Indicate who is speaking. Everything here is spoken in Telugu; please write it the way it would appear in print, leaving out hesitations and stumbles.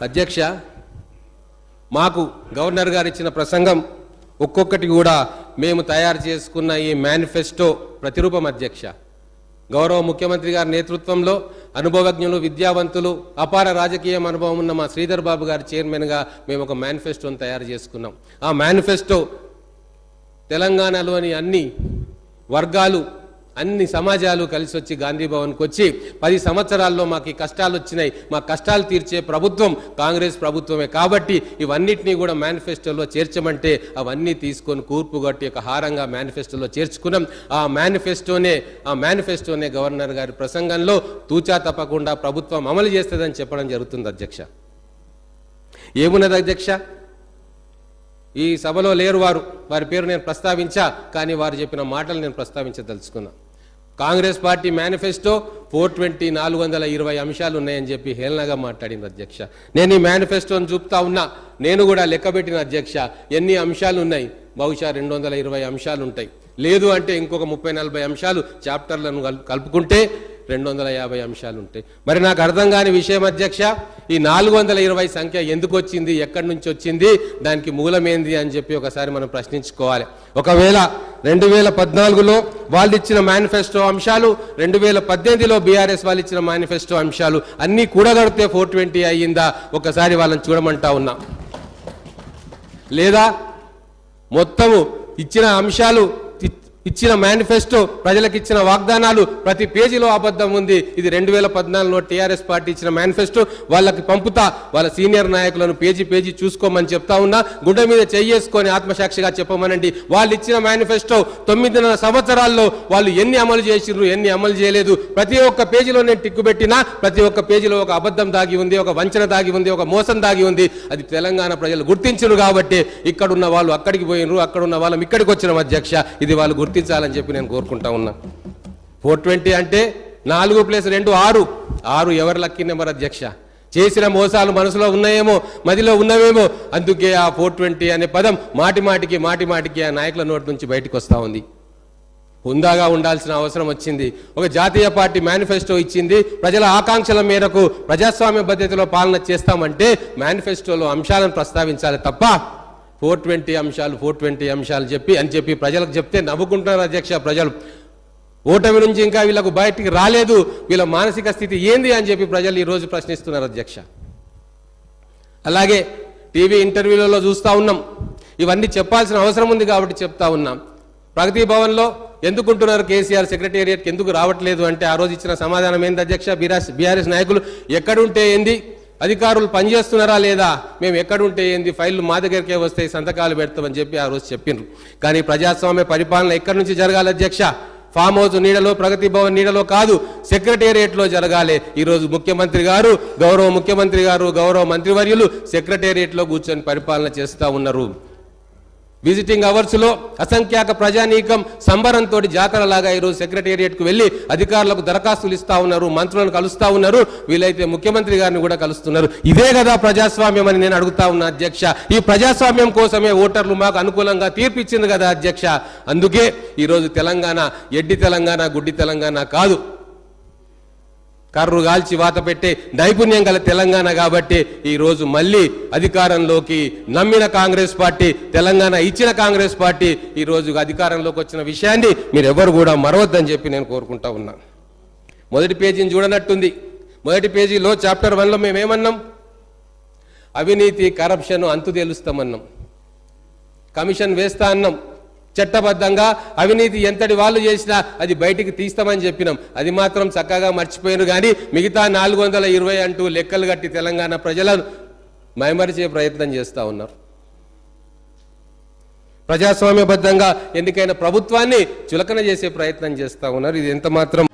Speaker 1: అధ్యక్ష, మాకు గవర్నర్ గారు ఇచ్చిన ప్రసంగం ఒక్కొక్కటి కూడా మేము తయారు చేసుకున్న ఈ మేనిఫెస్టో ప్రతిరూపం అధ్యక్ష. గౌరవ ముఖ్యమంత్రి గారి నేతృత్వంలో అనుభవజ్ఞులు, విద్యావంతులు, అపార రాజకీయ అనుభవం ఉన్న మా శ్రీధర్ బాబు గారి చైర్మన్గా మేము ఒక మేనిఫెస్టోను తయారు చేసుకున్నాం. ఆ మేనిఫెస్టో తెలంగాణలోని అన్ని వర్గాలు, అన్ని సమాజాలు కలిసి వచ్చి గాంధీ భవన్కి వచ్చి 10 సంవత్సరాల్లో మాకు ఈ కష్టాలు వచ్చినాయి, మా కష్టాలు తీర్చే ప్రభుత్వం కాంగ్రెస్ ప్రభుత్వమే, కాబట్టి ఇవన్నిటినీ కూడా మేనిఫెస్టోలో చేర్చమంటే అవన్నీ తీసుకొని కూర్పు కట్టి ఒక హారంగా మేనిఫెస్టోలో చేర్చుకున్నాం. ఆ మేనిఫెస్టోనే గవర్నర్ గారి ప్రసంగంలో తూచా తప్పకుండా ప్రభుత్వం అమలు చేస్తుందని చెప్పడం జరుగుతుంది అధ్యక్ష. ఏమున్నది అధ్యక్ష? ఈ సభలో లేరు వారి పేరు నేను ప్రస్తావించా, కానీ వారు చెప్పిన మాటలు నేను ప్రస్తావించదలుచుకున్నా. కాంగ్రెస్ పార్టీ మేనిఫెస్టో 420 420 అంశాలు ఉన్నాయని చెప్పి హేళనగా మాట్లాడింది అధ్యక్ష. నేను ఈ మేనిఫెస్టోని చూపుతా ఉన్నా, నేను కూడా లెక్కబెట్టిన అధ్యక్ష ఎన్ని అంశాలు ఉన్నాయి. బహుశా 220 అంశాలు ఉంటాయి, లేదు అంటే ఇంకొక 30-40 అంశాలు చాప్టర్లను కలుపుకుంటే 250 అంశాలు ఉంటాయి. మరి నాకు అర్థం కాని విషయం అధ్యక్ష, ఈ 420 సంఖ్య ఎందుకు వచ్చింది, ఎక్కడి నుంచి వచ్చింది, దానికి మూలమేంది అని చెప్పి ఒకసారి మనం ప్రశ్నించుకోవాలి. ఒకవేళ 2014లో వాళ్ళు ఇచ్చిన మేనిఫెస్టో అంశాలు, 2018లో బీఆర్ఎస్ వాళ్ళు ఇచ్చిన మేనిఫెస్టో అంశాలు అన్నీ కూడగడితే 420 అయ్యిందా ఒకసారి వాళ్ళని చూడమంటా ఉన్నా. లేదా మొత్తము ఇచ్చిన అంశాలు, ఇచ్చిన మేనిఫెస్టో, ప్రజలకు ఇచ్చిన వాగ్దానాలు ప్రతి పేజీలో అబద్ధం ఉంది. ఇది 2014లో టీఆర్ఎస్ పార్టీ ఇచ్చిన మేనిఫెస్టో. వాళ్ళకి పంపుతా, వాళ్ళ సీనియర్ నాయకులను పేజీ చూసుకోమని చెప్తా ఉన్నా. గుండె మీద చేసుకొని ఆత్మసాక్షిగా చెప్పమనండి. వాళ్ళు ఇచ్చిన మేనిఫెస్టో 9 సంవత్సరాల్లో వాళ్ళు ఎన్ని అమలు చేసిర్రు, ఎన్ని అమలు చేయలేదు, ప్రతి ఒక్క పేజీలో నేను టిక్కు పెట్టినా ప్రతి ఒక్క పేజీలో ఒక అబద్ధం దాగి ఉంది, ఒక వంచన దాగి ఉంది, ఒక మోసం దాగి ఉంది. అది తెలంగాణ ప్రజలు గుర్తించరు కాబట్టి ఇక్కడున్న వాళ్ళు అక్కడికి పోయినరు, అక్కడున్న వాళ్ళం ఇక్కడికి వచ్చిన అధ్యక్ష. ఇది వాళ్ళు గుర్తించాలని చెప్పి నేను కోరుకుంటా ఉన్నా. 420 అంటే 4+2 6 ఎవరు లక్కీ నెంబర్ అధ్యక్ష? చేసిన మోసాలు మనసులో ఉన్నాయేమో, మదిలో ఉన్నవేమో, అందుకే ఆ 420 అనే పదం మాటిమాటికి ఆ నాయకుల నోటి నుంచి బయటకు వస్తూ ఉంది. హుందాగా ఉండాల్సిన అవసరం వచ్చింది. ఒక జాతీయ పార్టీ మేనిఫెస్టో ఇచ్చింది, ప్రజల ఆకాంక్షల మేరకు ప్రజాస్వామ్య పద్ధతిలో పాలన చేస్తామంటే మేనిఫెస్టోలో అంశాలను ప్రస్తావించాలి తప్ప 420 అంశాలు చెప్పి ప్రజలకు చెప్తే నవ్వుకుంటున్నారు అధ్యక్ష. ప్రజలు ఓటమి నుంచి ఇంకా వీళ్ళకు బయటికి రాలేదు, వీళ్ళ మానసిక స్థితి ఏంది అని చెప్పి ప్రజలు ఈరోజు ప్రశ్నిస్తున్నారు అధ్యక్ష. అలాగే టీవీ ఇంటర్వ్యూలలో చూస్తూ ఉన్నాం, ఇవన్నీ చెప్పాల్సిన అవసరం ఉంది కాబట్టి చెప్తా ఉన్నాం. ప్రగతి భవన్లో ఎందుకుంటున్నారు కేసీఆర్ సెక్రటేరియట్కి ఎందుకు రావట్లేదు అంటే ఆ రోజు ఇచ్చిన సమాధానం ఏంది అధ్యక్ష? బీఆర్ఎస్ నాయకులు ఎక్కడుంటే ఏంది, అధికారులు పనిచేస్తున్నారా లేదా, మేము ఎక్కడుంటే ఏంది, ఫైళ్లు మా దగ్గరికే వస్తాయి, సంతకాలు పెడతామని చెప్పి ఆ రోజు చెప్పిండ్రు. కానీ ప్రజాస్వామ్య పరిపాలన ఎక్కడి నుంచి జరగాలి అధ్యక్ష? ఫామ్ హౌస్ నీడలో, ప్రగతి భవన్ నీడలో కాదు, సెక్రటేరియట్లో జరగాలి. ఈరోజు ముఖ్యమంత్రి గారు, గౌరవ ముఖ్యమంత్రి గారు, గౌరవ మంత్రివర్యులు సెక్రటేరియట్లో కూర్చొని పరిపాలన చేస్తూ ఉన్నారు. విజిటింగ్ అవర్స్లో అసంఖ్యాక ప్రజానీకం సంబరంతో జాతరలాగా ఈరోజు సెక్రటేరియట్కు వెళ్ళి అధికారులకు దరఖాస్తులు ఇస్తా ఉన్నారు, మంత్రులను కలుస్తూ ఉన్నారు, వీలైతే ముఖ్యమంత్రి గారిని కూడా కలుస్తున్నారు. ఇదే కదా ప్రజాస్వామ్యం అని నేను అడుగుతా ఉన్నా అధ్యక్ష. ఈ ప్రజాస్వామ్యం కోసమే ఓటర్లు మాకు అనుకూలంగా తీర్పు ఇచ్చింది కదా అధ్యక్ష. అందుకే ఈరోజు తెలంగాణ ఎడ్డి తెలంగాణ, గుడ్డి తెలంగాణ కాదు, కర్రు గాల్చి వాత పెట్టే నైపుణ్యం గల తెలంగాణ. కాబట్టి ఈరోజు మళ్ళీ అధికారంలోకి నమ్మిన కాంగ్రెస్ పార్టీ, తెలంగాణ ఇచ్చిన కాంగ్రెస్ పార్టీ ఈరోజు అధికారంలోకి వచ్చిన విషయాన్ని మీరు ఎవరు కూడా మరవద్దని చెప్పి నేను కోరుకుంటా ఉన్నాను. మొదటి పేజీని చూడనట్టుంది. మొదటి పేజీలో చాప్టర్ 1లో మేమేమన్నాం? అవినీతి, కరప్షన్ అంతు తేలుస్తామన్నాం, కమిషన్ వేస్తా అన్నాం, చట్టబద్ధంగా అవినీతి ఎంతటి వాళ్ళు చేసినా అది బయటికి తీస్తామని చెప్పినాం. అది మాత్రం చక్కగా మర్చిపోయారు. కానీ మిగతా 420 అంటూ లెక్కలు కట్టి తెలంగాణ ప్రజలను మైమరిచే ప్రయత్నం చేస్తూ ఉన్నారు. ప్రజాస్వామ్యబద్ధంగా ఎన్నికైన ప్రభుత్వాన్ని చులకన చేసే ప్రయత్నం చేస్తూ ఉన్నారు. ఇది ఎంత మాత్రం